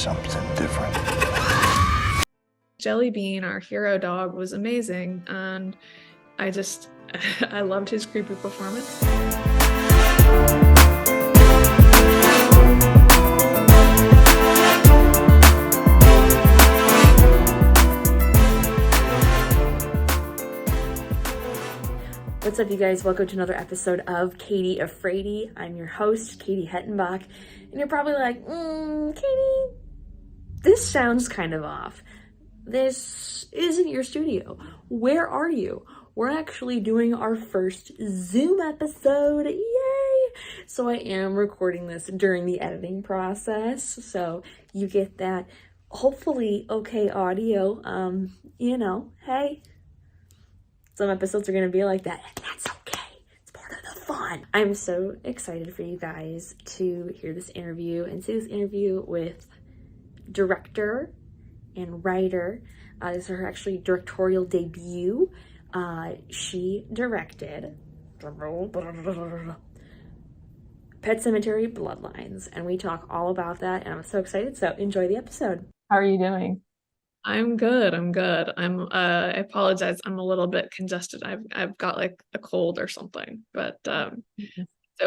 something different. Jelly Bean, our hero dog, was amazing, and I just I loved his creepy performance. What's up, you guys? Welcome to another episode of Katie Afraidy. I'm your host, Katie Hettenbach, and you're probably like, Katie, this sounds kind of off. This isn't your studio. Where are you? We're actually doing our first Zoom episode. Yay! So I am recording this during the editing process, so you get that hopefully okay audio. Hey, some episodes are going to be like that, and that's okay. It's part of the fun. I'm so excited for you guys to hear this interview and see this interview with director and writer. This is her actually directorial debut. She directed Pet Semetary, Bloodlines, and we talk all about that, and I'm so excited. So enjoy the episode. How are you doing? I'm good. I apologize. I'm a little bit congested. I've got like a cold or something. But so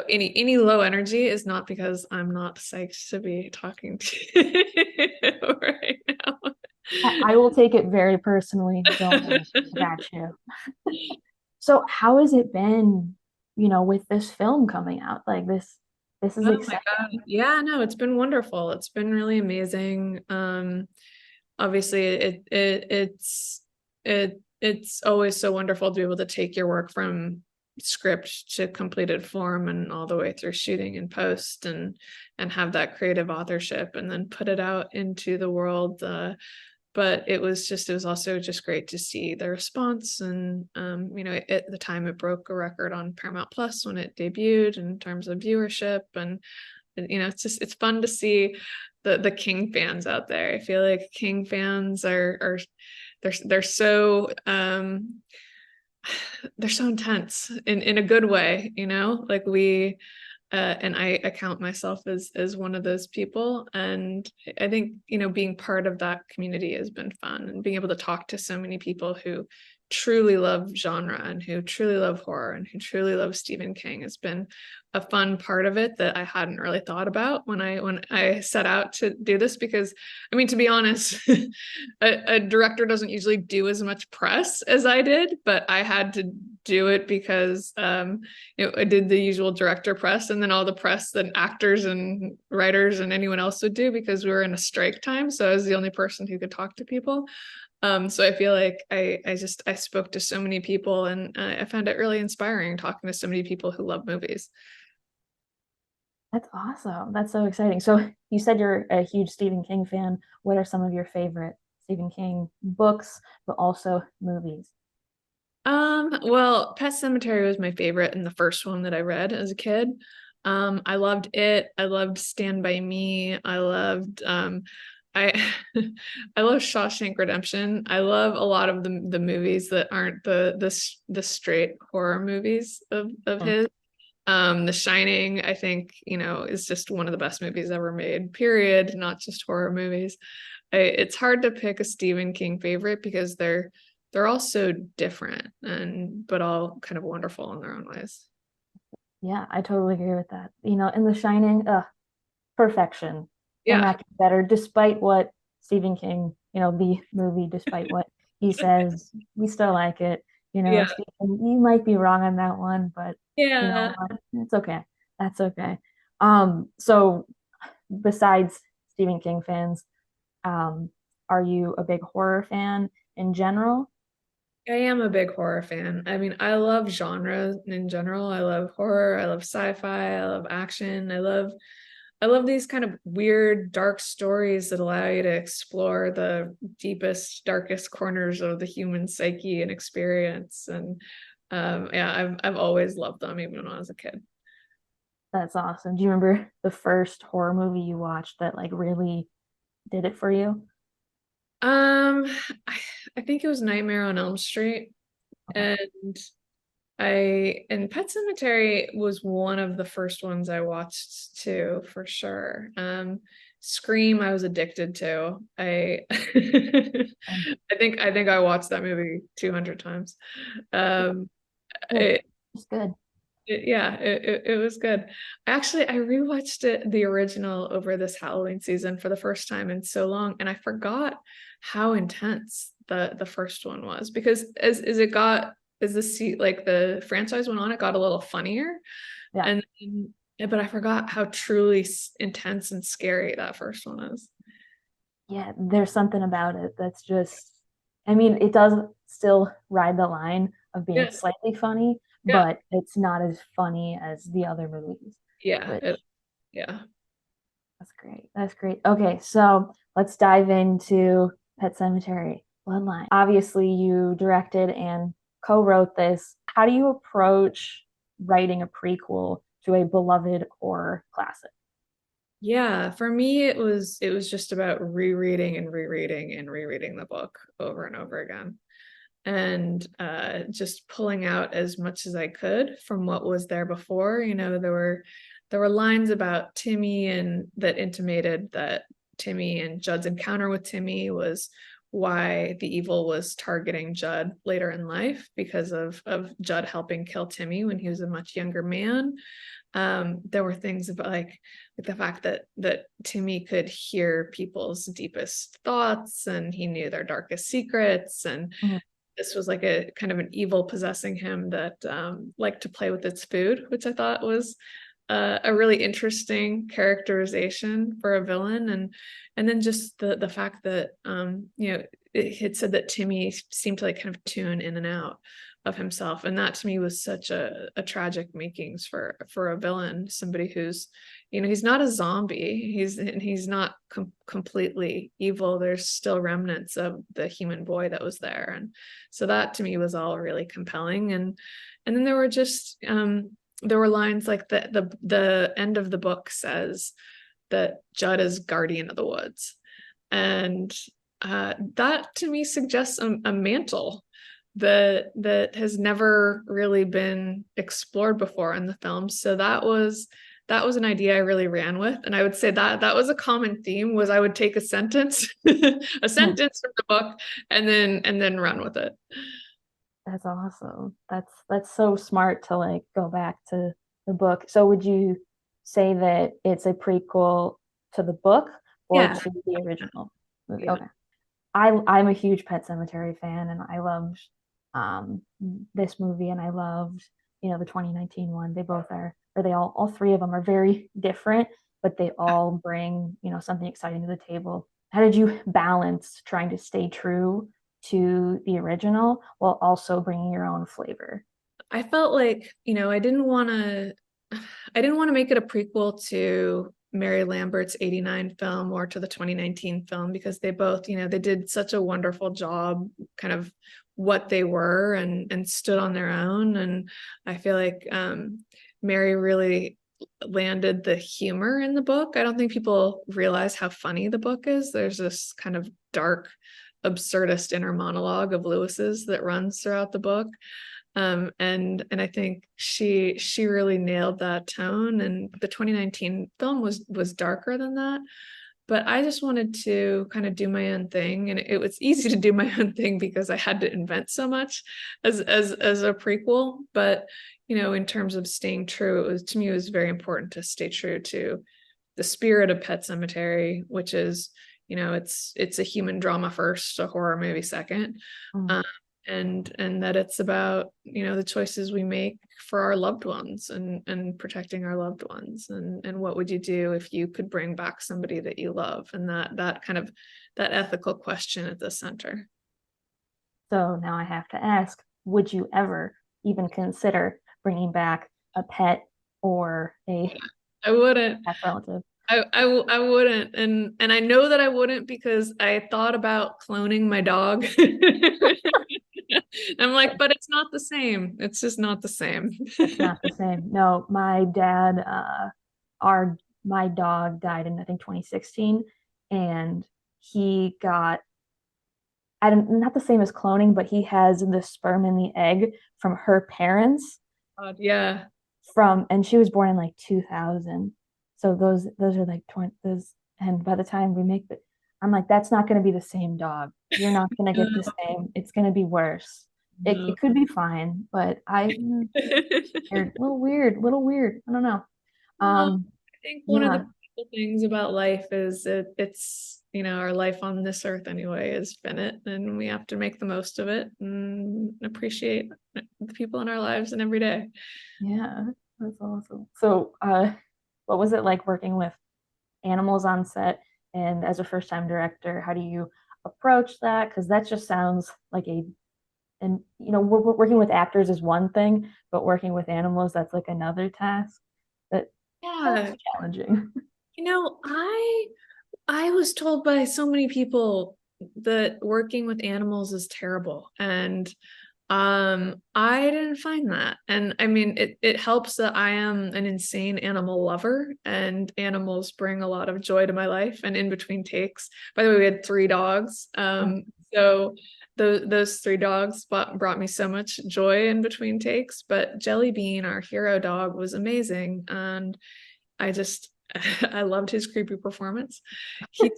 any low energy is not because I'm not psyched to be talking to you right now. I will take it very personally. Don't worry. I got you. So how has it been, with this film coming out? Like this is Oh my exciting. God. Yeah, no, it's been wonderful. It's been really amazing. Obviously it's always so wonderful to be able to take your work from script to completed form and all the way through shooting and post and have that creative authorship and then put it out into the world. But it was also just great to see the response. And at the time it broke a record on Paramount Plus when it debuted in terms of viewership. And it's fun to see the King fans out there. I feel like King fans are they're so they're so intense in a good way, like we and I count myself as one of those people. And I think, being part of that community has been fun, and being able to talk to so many people who truly love genre and who truly love horror and who truly love Stephen King has been a fun part of it that I hadn't really thought about when I set out to do this. Because to be honest, a director doesn't usually do as much press as I did, but I had to do it because I did the usual director press and then all the press that actors and writers and anyone else would do, because we were in a strike time, so I was the only person who could talk to people. So I feel like I spoke to so many people, and I found it really inspiring talking to so many people who love movies. That's awesome. That's so exciting. So you said you're a huge Stephen King fan. What are some of your favorite Stephen King books, but also movies? Well, Pet Semetary was my favorite, and the first one that I read as a kid. I loved it. I loved Stand By Me. I loved I I love Shawshank Redemption. I love a lot of the movies that aren't the straight horror movies of his. The Shining, I think, is just one of the best movies ever made, period, not just horror movies. It's hard to pick a Stephen King favorite because they're all so different but all kind of wonderful in their own ways. Yeah, I totally agree with that. In The Shining, perfection. Yeah. And that gets better despite what Stephen King, the movie, despite what he says, we still like it. Yeah. Stephen, you might be wrong on that one, but Yeah. it's okay. That's okay. So besides Stephen King fans, are you a big horror fan in general? I am a big horror fan. I love genre in general. I love horror, I love sci-fi, I love action. I love these kind of weird, dark stories that allow you to explore the deepest, darkest corners of the human psyche and experience. And I've always loved them, even when I was a kid. That's awesome. Do you remember the first horror movie you watched that like really did it for you? I think it was Nightmare on Elm Street, and and Pet Semetary was one of the first ones I watched too, for sure. Scream, I was addicted to. I think I watched that movie 200 times. Um, Good. it, It's good. yeah, it was good. Actually, I rewatched the original over this Halloween season for the first time in so long, and I forgot how intense the first one was, because as it got as the franchise went on, it got a little funnier, Yeah. and but I forgot how truly intense and scary that first one is. Yeah, there's something about it that's just, I mean, it does still ride the line of being Yeah, slightly funny, yeah, but it's not as funny as the other movies, yeah, which yeah. that's great. That's great. Okay, so let's dive into Pet Sematary Bloodline. Obviously, you directed and co-wrote this. How do you approach writing a prequel to a beloved horror classic? Yeah, for me it was just about rereading and rereading and rereading the book over and over again, and just pulling out as much as I could from what was there before. There were lines about Timmy, and that intimated that Timmy and Judd's encounter with Timmy was why the evil was targeting Judd later in life, because of Judd helping kill Timmy when he was a much younger man. There were things about like the fact that Timmy could hear people's deepest thoughts, and he knew their darkest secrets, and Mhm. this was like a kind of an evil possessing him that liked to play with its food, which I thought was a really interesting characterization for a villain. And then just the fact that it had said that Timmy seemed to like kind of tune in and out of himself, and that to me was such a tragic makings for a villain, somebody who's, he's not a zombie, he's not completely evil. There's still remnants of the human boy that was there, and so that to me was all really compelling. And then there were just there were lines like the end of the book says that Judd is guardian of the woods, and that to me suggests a mantle that has never really been explored before in the film. So that was an idea I really ran with, and I would say that was a common theme. Was I would take a sentence a Hmm. sentence from the book, and then run with it. That's awesome. That's so smart to like go back to the book. So would you say that it's a prequel to the book or Yeah, to the original movie? yeah. Okay. I'm a huge Pet Sematary fan, and I loved um, this movie, and I loved the 2019 one. They both are, or they all three of them are very different, but they all bring something exciting to the table. How did you balance trying to stay true to the original while also bringing your own flavor? I felt like, I didn't want to make it a prequel to Mary Lambert's 89 film or to the 2019 film, because they both, they did such a wonderful job kind of what they were, and stood on their own. And I feel like Mary really landed the humor in the book. I don't think people realize how funny the book is. There's this kind of dark, absurdist inner monologue of Lewis's that runs throughout the book. And I think she really nailed that tone. And the 2019 film was darker than that, but I just wanted to kind of do my own thing, and it was easy to do my own thing because I had to invent so much as a prequel. But in terms of staying true, to me it was very important to stay true to the spirit of Pet Sematary, which is, it's a human drama first, a horror movie second. Mm. um, and that it's about, the choices we make for our loved ones, and protecting our loved ones, and what would you do if you could bring back somebody that you love, and that kind of that ethical question at the center. So now I have to ask, would you ever even consider bringing back a pet or a I wouldn't. pet relative? I wouldn't, and I know that I wouldn't because I thought about cloning my dog. I'm like, but it's not the same. It's just not the same. It's not the same. No, my dad, our my dog died in I think 2016, and he got not the same as cloning, but he has the sperm and the egg from her parents Yeah. and she was born in like 2000. So those are like 20 those, and by the time we make the, I'm like, that's not going to be the same dog. You're not going to get the same. It's going to be worse. No. It could be fine, but weird, little weird. I don't know. Well, I think one of the Yeah, beautiful things about life is it's, our life on this earth anyway is finite, and we have to make the most of it and appreciate the people in our lives and every day. yeah, that's awesome. So, what was it like working with animals on set? And as a first-time director, how do you approach that? Because that just sounds like and we're working with actors is one thing, but working with animals, that's like another task that Yeah. sounds challenging. I was told by so many people that working with animals is terrible. And I didn't find that. And I mean, it helps that I am an insane animal lover, and animals bring a lot of joy to my life. And in between takes, by the way, we had 3 dogs. So those 3 dogs brought me so much joy in between takes. But Jelly Bean, our hero dog, was amazing. And I just I loved his creepy performance. He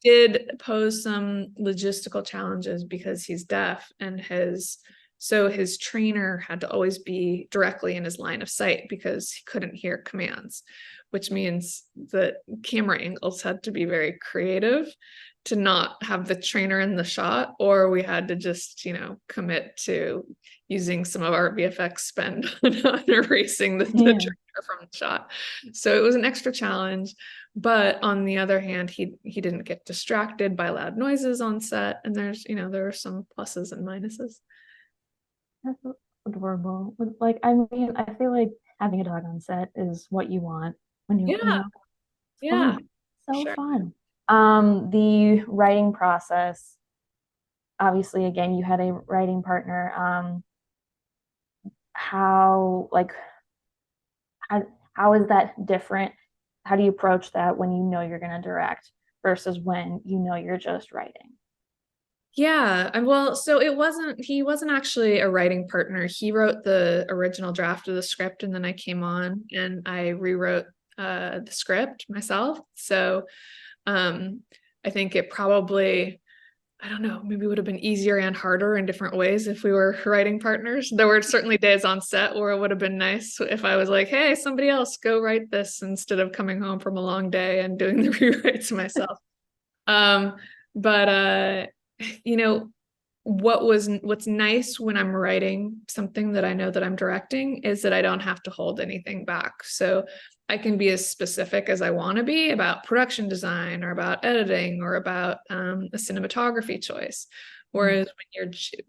did pose some logistical challenges because he's deaf, and his trainer had to always be directly in his line of sight because he couldn't hear commands, which means that camera angles had to be very creative to not have the trainer in the shot, or we had to just, commit to using some of our VFX spend on erasing the Yeah. trainer from the shot. So it was an extra challenge. But on the other hand, he didn't get distracted by loud noises on set. And there are some pluses and minuses. That's adorable. Like, I mean, I feel like having a dog on set is what you want when Yeah, it's yeah, fun. So sure. fun. The writing process, obviously, again, you had a writing partner. How like how is that different? How do you approach that when you know you're going to direct versus when you know you're just writing? Yeah, well, so he wasn't actually a writing partner. He wrote the original draft of the script, and then I came on and I rewrote the script myself. So I think it probably, I don't know, maybe it would have been easier and harder in different ways if we were writing partners. There were certainly days on set where it would have been nice if I was like, hey, somebody else go write this, instead of coming home from a long day and doing the rewrites myself. Um, but you know, what's nice when I'm writing something that I know that I'm directing is that I don't have to hold anything back. So I can be as specific as I want to be about production design or about editing or about a cinematography choice. Whereas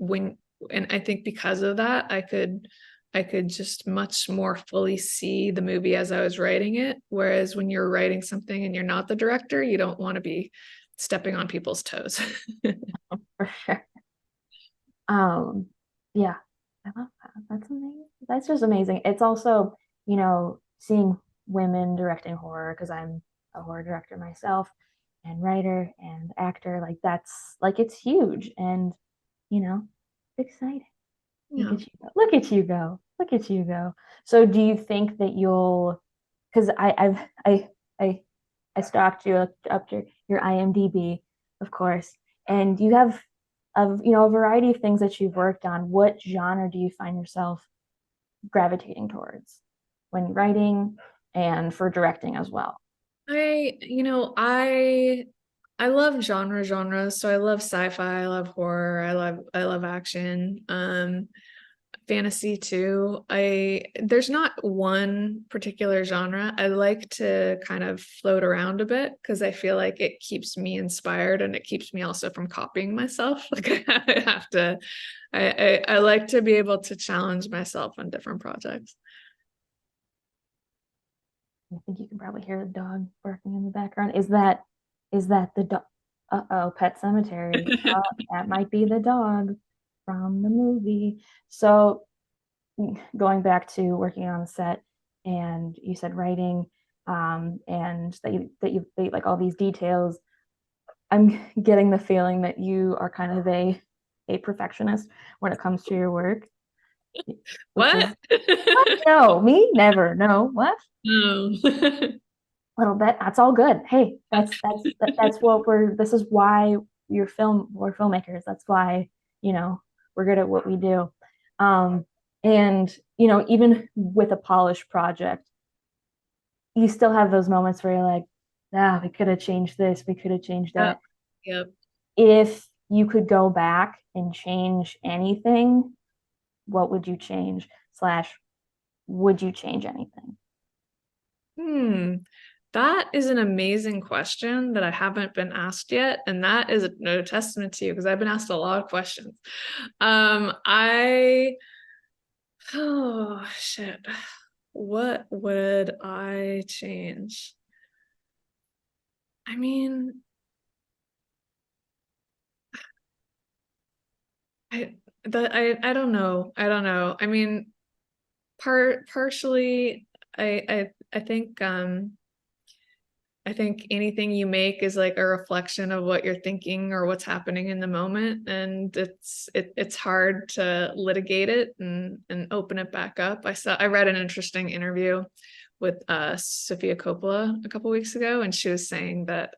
and I think because of that, I could just much more fully see the movie as I was writing it. Whereas when you're writing something and you're not the director, you don't want to be stepping on people's toes. For sure. Um, yeah, I love that. That's amazing. That's just amazing. It's also, seeing women directing horror because I'm a horror director myself and writer and actor. Like that's like it's huge and it's exciting. Look Yeah. at you go. Look at you go. Look at you go. So do you think that you'll because I I stalked you up your IMDb, of course, and you have a variety of things that you've worked on. What genre do you find yourself gravitating towards when writing and for directing as well? I, you know, I love genres. So I love sci-fi, I love horror, I love action, fantasy too. There's not one particular genre. I like to kind of float around a bit because I feel like it keeps me inspired and it keeps me also from copying myself. Like I have to, I like to be able to challenge myself on different projects. I think you can probably hear the dog barking in the background. Is that the dog? Uh-oh, Pet Semetary. That might be the dog from the movie. So going back to working on the set, and you said writing, and that you like all these details. I'm getting the feeling that you are kind of a perfectionist when it comes to your work, which is What? what? No, me never. No, what? No. A little bit. That's all good. Hey, that's what we're. This is why we're filmmakers. That's why we're good at what we do. Um, and even with a polished project, you still have those moments where you're like, ah, we could have changed this, we could have changed Yeah. that. Yep. If you could go back and change anything, what would you change? Slash, would you change anything? Hmm. That is an amazing question that I haven't been asked yet, and that is no testament to you because I've been asked a lot of questions. I oh shit. What would I change? I mean, I don't know. I don't know. I mean, partially I think anything you make is like a reflection of what you're thinking or what's happening in the moment, and it's hard to litigate it and open it back up. I read an interesting interview with Sofia Coppola a couple weeks ago, and she was saying that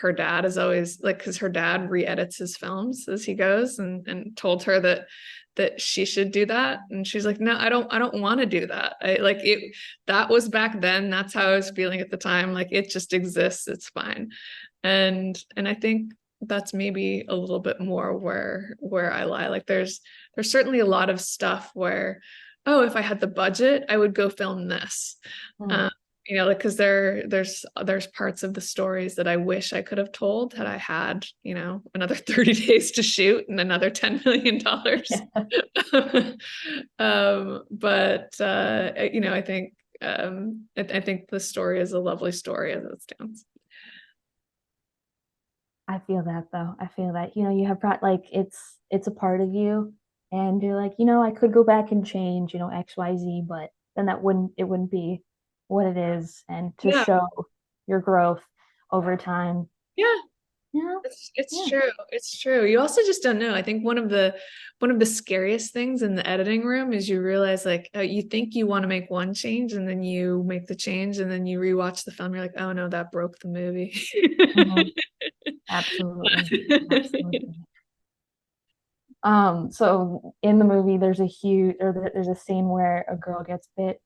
her dad is always like, because her dad re-edits his films as he goes, and told her that she should do that, and she's like, no, I don't want to do that. I like it. That was back then. That's how I was feeling at the time. Like it just exists. It's fine. And I think that's maybe a little bit more where I lie. Like there's certainly a lot of stuff where, oh, if I had the budget, I would go film this. Mm. Like because there's parts of the stories that I wish I could have told had I had, another 30 days to shoot and another $10 million. But I think I think the story is a lovely story as it stands. I feel that though. I feel that you have like it's a part of you, and you're like, I could go back and change, X, Y, Z, but then it wouldn't be what it is, and to Yeah, show your growth over time. yeah. Yeah, It's yeah. true. It's true. You also just don't know. I think one of the scariest things in the editing room is you realize like you think you want to make one change and then you make the change and then you rewatch the film. You're like, oh no, that broke the movie. Mhm. Absolutely. Absolutely. So in the movie, there's a scene where a girl gets bit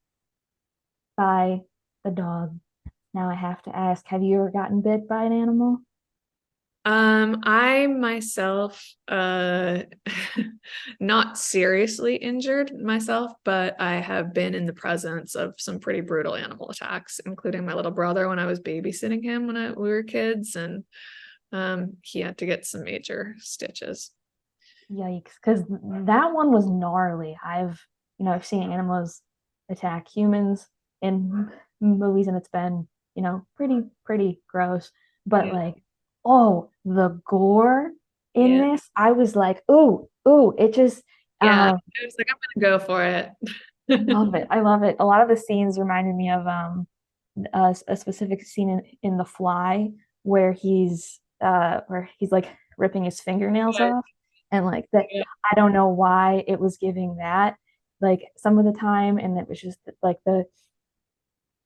by the dog. Now I have to ask, have you ever gotten bit by an animal? I myself, not seriously injured myself, but I have been in the presence of some pretty brutal animal attacks, including my little brother when I was babysitting him when we were kids, and he had to get some major stitches. Yikes, because that one was gnarly. I've seen animals attack humans in movies, and it's been, pretty gross. But Yeah, like, oh, the gore in yeah, this, I was like, ooh, ooh, it just, yeah. um, I was like, I'm gonna go for it. I love it. I love it. A lot of the scenes reminded me of a specific scene in The Fly where he's like ripping his fingernails off, and like that. Yeah. I don't know why it was giving that like some of the time, and it was just like the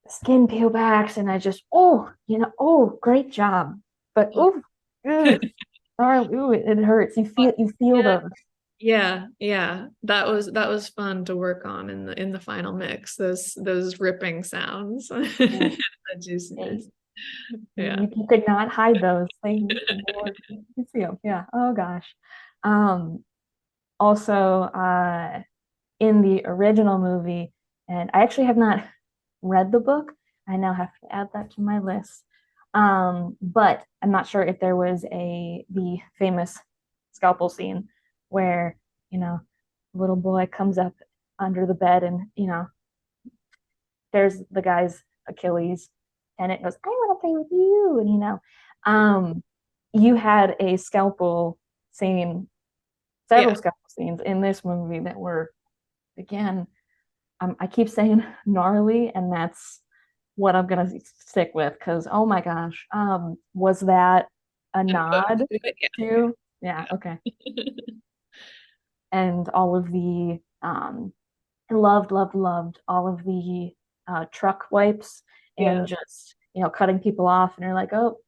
skin peel backs, and I just oh great job, but sorry, it hurts. You feel Yeah. those. Yeah. That was fun to work on in the final mix. Those ripping sounds, Oh, the they, juiciness. Yeah. you could not hide those things. You can see them. Yeah. Oh gosh. Um, Also, in the original movie, and I actually have not read the book. I now have to add that to my list. But I'm not sure if there was the famous scalpel scene where, you know, little boy comes up under the bed, and, there's the guy's Achilles, and it goes, I want to play with you. And, you had a scalpel scene, Yeah. several scalpel scenes in this movie that were, again, I keep saying gnarly, and that's what I'm gonna stick with, because oh my gosh, was that a an ode nod to it. to. Yeah, Yeah. okay. And all of the I loved all of the truck wipes Yeah. and just, cutting people off, and you're like, oh,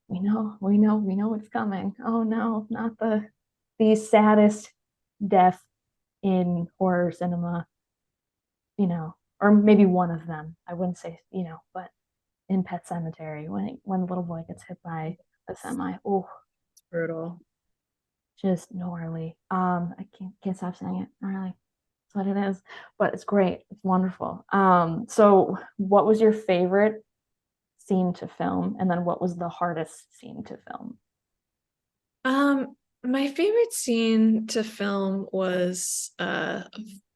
we know what's coming. Oh no, not the saddest death in horror cinema, or maybe one of them. I wouldn't say, but in Pet Sematary, when the little boy gets hit by a semi, oh, It's brutal. just gnarly. I can't stop saying it. Gnarly. That's what it is. But it's great. It's wonderful. So what was your favorite scene to film, and then what was the hardest scene to film? My favorite scene to film was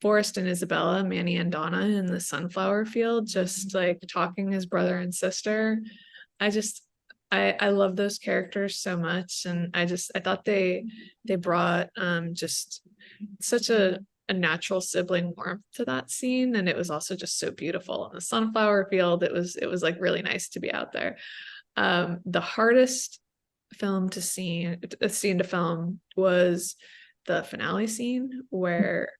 Forrest and Isabella, Manny and Donna in the sunflower field, just like talking as brother and sister. I just I love those characters so much, and I thought they brought just such a natural sibling warmth to that scene, and it was also just so beautiful in the sunflower field. It was like really nice to be out there. The hardest a scene to film was the finale scene where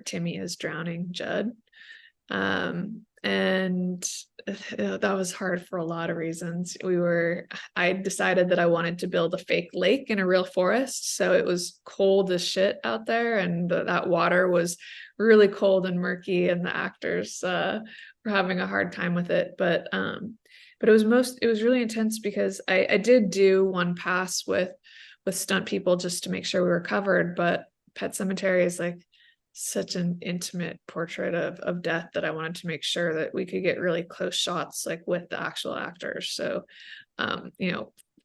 Timmy is drowning Judd. And that was hard for a lot of reasons. I decided that I wanted to build a fake lake in a real forest. So it was cold as shit out there, and that water was really cold and murky, and the actors were having a hard time with it. But it was really intense because I did do one pass with stunt people just to make sure we were covered, but Pet Sematary is like such an intimate portrait of death that I wanted to make sure that we could get really close shots like with the actual actors. So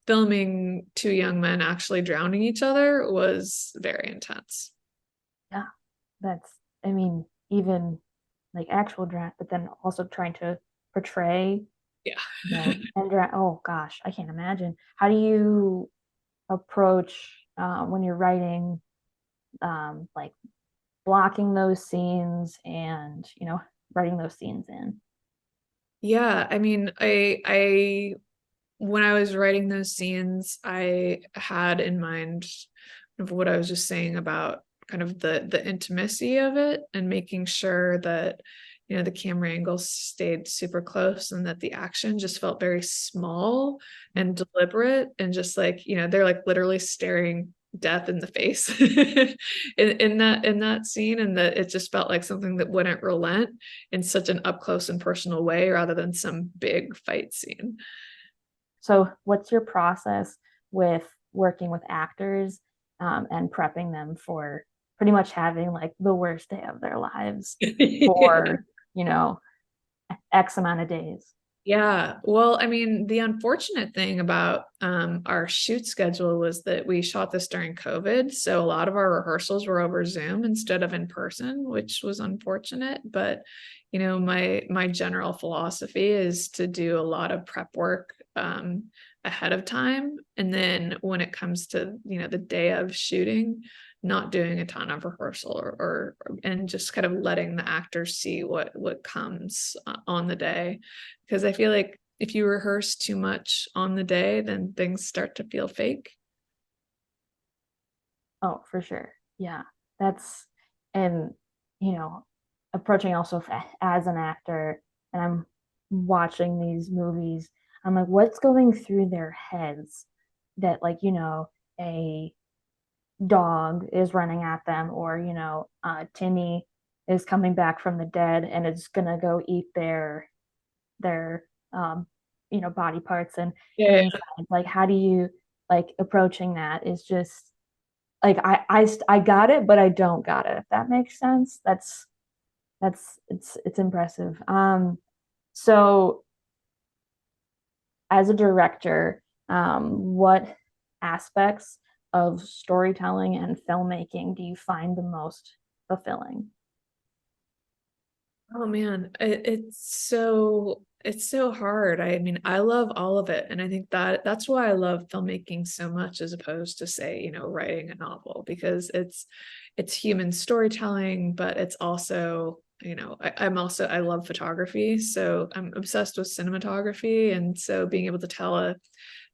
filming two young men actually drowning each other was very intense. Yeah, that's, I mean, even like actual draft, but then also trying to portray, Yeah. and draft. Oh gosh, I can't imagine. How do you approach when you're writing, like blocking those scenes and, writing those scenes in? Yeah, I mean, I when I was writing those scenes, I had in mind of what I was just saying about kind of the intimacy of it, and making sure that the camera angles stayed super close, and that the action just felt very small and deliberate, and just like they're like literally staring death in the face in that scene, and that it just felt like something that wouldn't relent in such an up close and personal way rather than some big fight scene. So, what's your process with working with actors, and prepping them for pretty much having like the worst day of their lives for, you know, X amount of days? Yeah, well, I mean, the unfortunate thing about our shoot schedule was that we shot this during COVID, so a lot of our rehearsals were over Zoom instead of in person, which was unfortunate. But my general philosophy is to do a lot of prep work ahead of time, and then when it comes to the day of shooting, not doing a ton of rehearsal, or and just kind of letting the actors see what comes on the day, because I feel like if you rehearse too much on the day, then things start to feel fake. Oh, for sure. Yeah. That's, and, you know, approaching also as an actor, and I'm watching these movies, I'm like, what's going through their heads that, like, a dog is running at them, or, Timmy is coming back from the dead and is gonna go eat their body parts and Yeah. inside. Like, how do you, like, approaching that is just like, I got it, but I don't got it, if that makes sense. It's impressive. So as a director, what aspects of storytelling and filmmaking do you find the most fulfilling? Oh man, it's so hard. I mean, I love all of it, and I think that's why I love filmmaking so much, as opposed to, say, writing a novel, because it's human storytelling, but it's also you know, I love photography, so I'm obsessed with cinematography. And so being able to tell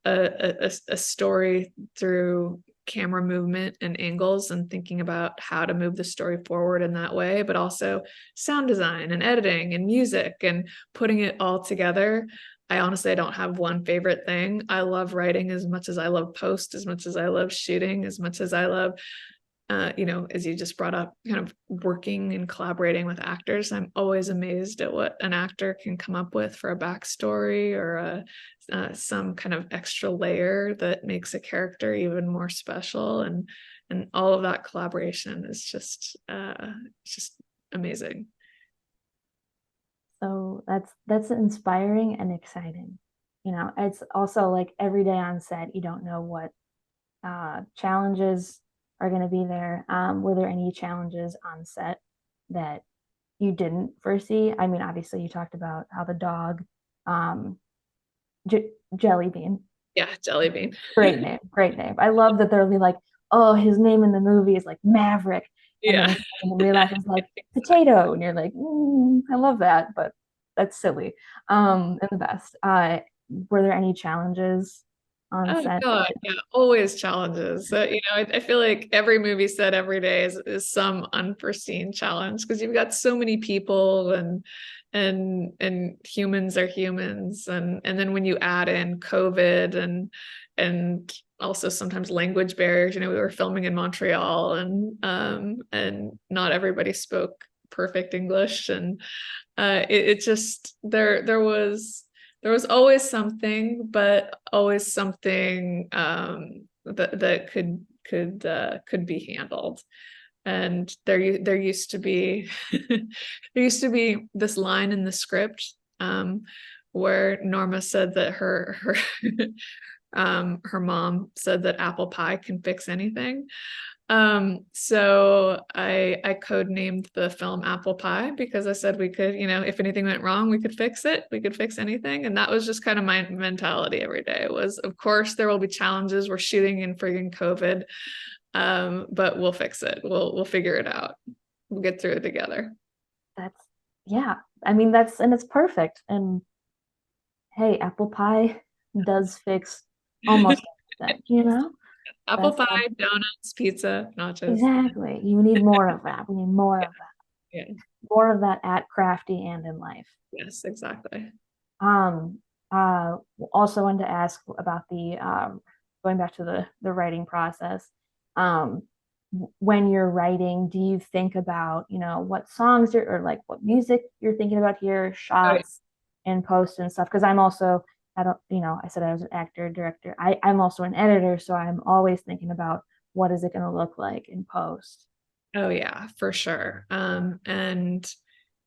a story through camera movement and angles, and thinking about how to move the story forward in that way, but also sound design and editing and music and putting it all together. I honestly don't have one favorite thing. I love writing as much as I love post, as much as I love shooting, as much as I love, you know, as you just brought up, kind of working and collaborating with actors. I'm always amazed at what an actor can come up with for a backstory or some kind of extra layer that makes a character even more special. And all of that collaboration is just amazing. So that's inspiring and exciting. You know, it's also like every day on set, you don't know what challenges are going to be there. Were there any challenges on set that you didn't foresee? I mean, obviously you talked about how the dog, Jelly Bean. Yeah, Jelly Bean. Great name, great name. I love that they'll be like, oh, his name in the movie is like Maverick. And Yeah. then in real life it's like potato. And you're like, I love that, but that's silly. And the best. Were there any challenges on Oh set? God, yeah, always challenges. You know, I feel like every movie set every day is some unforeseen challenge, because you've got so many people, and humans are humans, and then when you add in COVID and also sometimes language barriers. You know, we were filming in Montreal, and not everybody spoke perfect English, and it just there was always something, but always something that could be handled. And there used to be there used to be this line in the script where Norma said that her mom said that apple pie can fix anything. So I codenamed the film Apple Pie, because I said we could, you know, if anything went wrong, we could fix it. We could fix anything. And that was just kind of my mentality every day. Was, of course, there will be challenges. We're shooting in friggin' COVID. But we'll fix it. We'll figure it out. We'll get through it together. That's, yeah. I mean, and it's perfect. And hey, apple pie does fix almost everything, you know? Apple pie, donuts, pizza, nachos. Exactly. You need more of that. We need more of that. Yeah. More of that at Crafty and in life. Yes, exactly. Um, also wanted to ask about the going back to the writing process. Um, when you're writing, do you think about, you know, what songs or like what music you're thinking about here, shots and post and stuff? Because I'm also, I don't, you know, I said I was an actor, director. I'm also an editor, so I'm always thinking about what is it going to look like in post. Oh yeah, for sure. And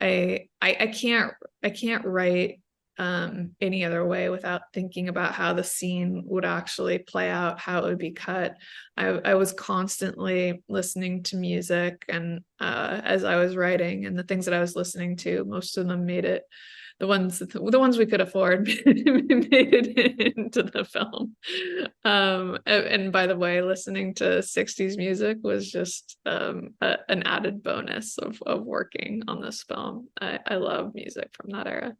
I can't write any other way without thinking about how the scene would actually play out, how it would be cut. I was constantly listening to music, and as I was writing, and the things that I was listening to, most of them made it, the ones we could afford made it into the film. And by the way, listening to 60s music was just an added bonus of working on this film. I love music from that era.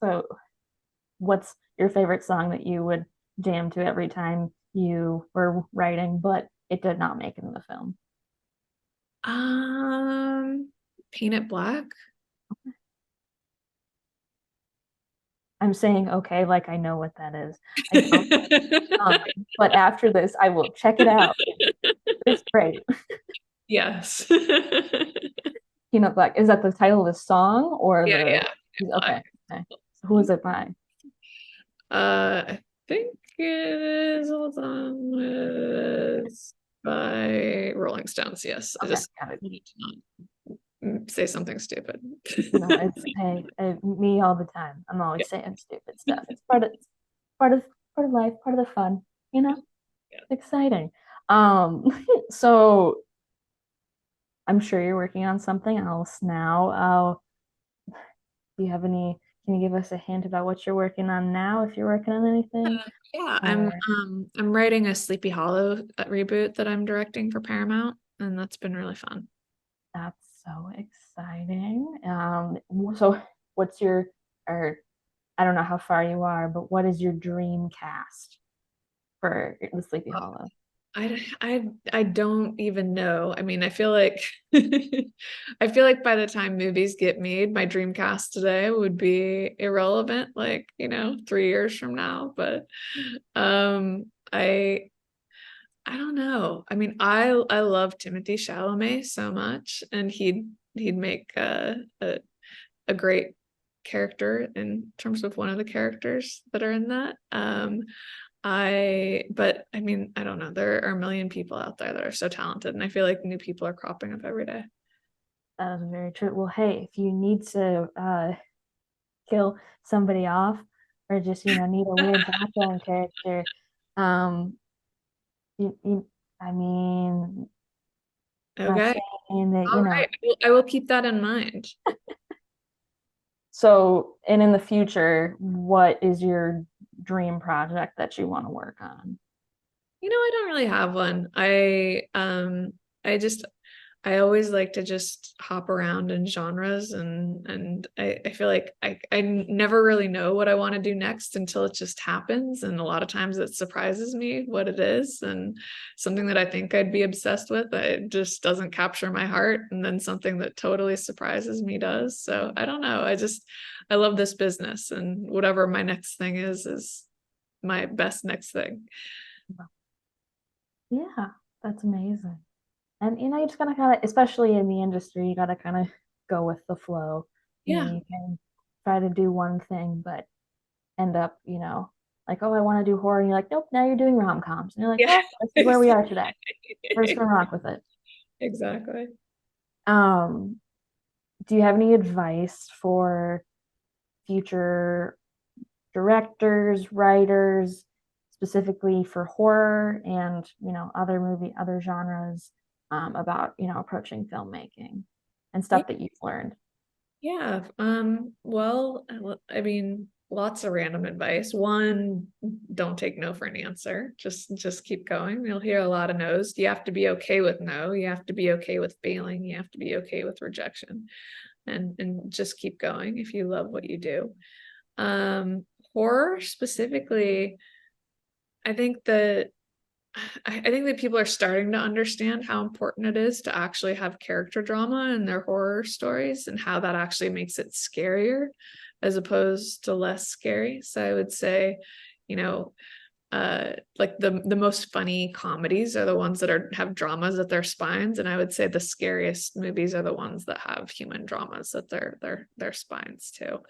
So, what's your favorite song that you would jam to every time you were writing, but it did not make it in the film? Paint It Black. I'm saying okay, like I know what that is. I don't, but after this, I will check it out. It's great. Yes. Peanut Black. Is that the title of the song or Yeah. Okay. Okay. So who is it by? I think it is. Hold on. It's by Rolling Stones. Yes. Okay, I just got it. need to not say something stupid. No, it's me all the time. I'm always saying stupid stuff. It's part of life, part of the fun, you know? Yeah. It's exciting. So I'm sure you're working on something else now. Do you have any, can you give us a hint about what you're working on now, if you're working on anything? Yeah, Or I'm writing a Sleepy Hollow reboot that I'm directing for Paramount, and that's been really fun. that's So exciting. So what's your, or I don't know how far you are, but what is your dream cast for the Sleepy Hollow? I don't even know. I mean, I feel like I feel like by the time movies get made, my dream cast today would be irrelevant, like, 3 years from now. But um I don't know. I mean, I love Timothy Chalamet so much, and he'd make a great character in terms of one of the characters that are in that. But I mean, I don't know. There are a million people out there that are so talented, and I feel like new people are cropping up every day. That is very true. Well, hey, if you need to kill somebody off or just, need a weird background character, um, I mean, not Okay. saying that, All right. I will keep that in mind. So, and in the future, what is your dream project that you want to work on? I don't really have one. I just I always like to just hop around in genres, and I feel like I never really know what I want to do next until it just happens. And a lot of times it surprises me what it is, and something that I think I'd be obsessed with, it just doesn't capture my heart. And then something that totally surprises me does. So I don't know. I love this business, and whatever my next thing is my best next thing. Yeah, that's amazing. And you just gotta kind of, especially in the industry, you gotta kind of go with the flow. Yeah. You can try to do one thing, but end up, like, oh, I want to do horror, and you're like, nope, now you're doing rom-coms, and you're like, Yeah. well, this is where we are today. We're just gonna rock with it. Exactly. Um, do you have any advice for future directors, writers, specifically for horror and other genres, about approaching filmmaking and stuff that you've learned? Yeah. Well, I mean, lots of random advice. One, don't take no for an answer. Just keep going. You'll hear a lot of no's. You have to be okay with no. You have to be okay with failing. You have to be okay with rejection. And just keep going if you love what you do. Horror specifically, I think that I think that people are starting to understand how important it is to actually have character drama in their horror stories, and how that actually makes it scarier as opposed to less scary. So I would say, you know, like the most funny comedies are the ones that have dramas at their spines, and I would say the scariest movies are the ones that have human dramas at their spines too.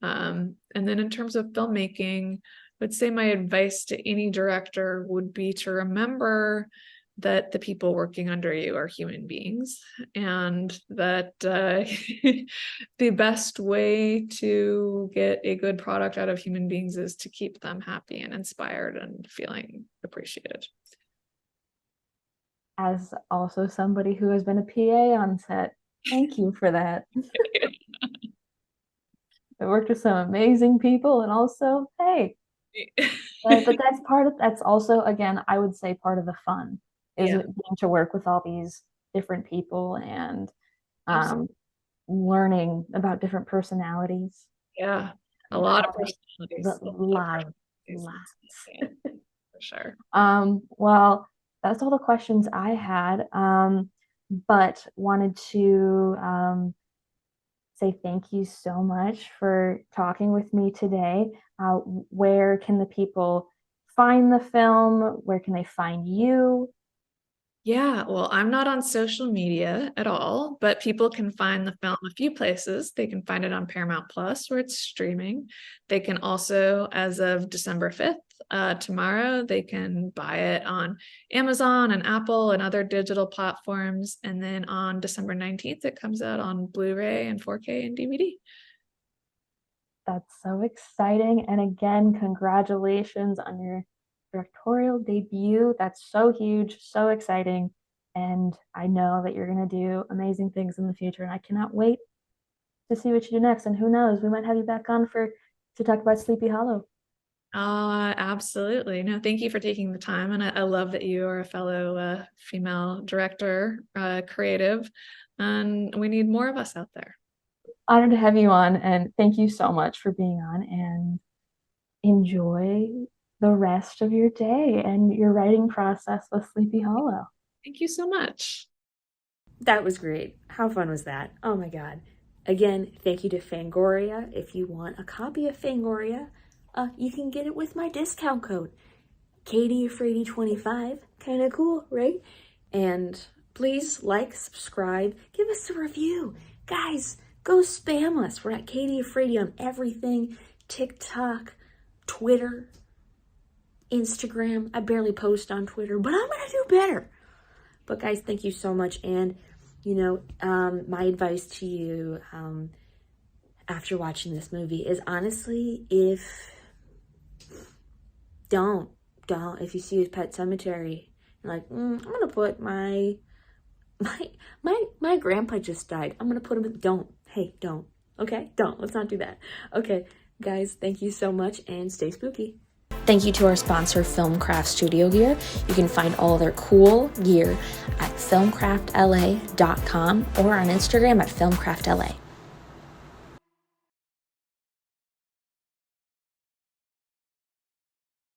And then in terms of filmmaking, I would say my advice to any director would be to remember that the people working under you are human beings, and that the best way to get a good product out of human beings is to keep them happy and inspired and feeling appreciated. As also somebody who has been a PA on set, thank you for that. I worked with some amazing people, and also, hey, but that's also, again, I would say part of the fun is Yeah, getting to work with all these different people and absolutely. learning about different personalities. Yeah, a And lot how of personalities. A lot of live personalities. lots. Yeah, for sure. Well, that's all the questions I had. But wanted to say thank you so much for talking with me today. Where can the people find the film? Where can they find you? Yeah, well, I'm not on social media at all, but people can find the film a few places. They can find it on Paramount Plus, where it's streaming. They can also, as of December 5th, tomorrow, they can buy it on Amazon and Apple and other digital platforms. And then on December 19th, it comes out on Blu-ray and 4K and DVD. That's so exciting. And again, congratulations on your directorial debut. That's so huge, so exciting. And I know that you're going to do amazing things in the future. And I cannot wait to see what you do next. And who knows, we might have you back on to talk about Sleepy Hollow. Absolutely. No, thank you for taking the time. And I love that you are a fellow female director, creative. and we need more of us out there. Honored to have you on, and thank you so much for being on, and enjoy the rest of your day and your writing process with Sleepy Hollow. Thank you so much. That was great. How fun was that? Oh my God. Again, thank you to Fangoria. If you want a copy of Fangoria, you can get it with my discount code, KatieAfraidy25. Kind of cool, right? And please like, subscribe, give us a review. Guys, go spam us. We're at Katie Afraidy on everything. TikTok, Twitter, Instagram. I barely post on Twitter, but I'm gonna do better. But guys, thank you so much. And you know, my advice to you after watching this movie is honestly, if you see a Pet Sematary, you're like, I'm gonna put my grandpa just died, I'm gonna put him in, don't. Okay, don't. Let's not do that. Okay, guys, thank you so much and stay spooky. Thank you to our sponsor, Filmcraft Studio Gear. You can find all their cool gear at filmcraftla.com or on Instagram at filmcraftla.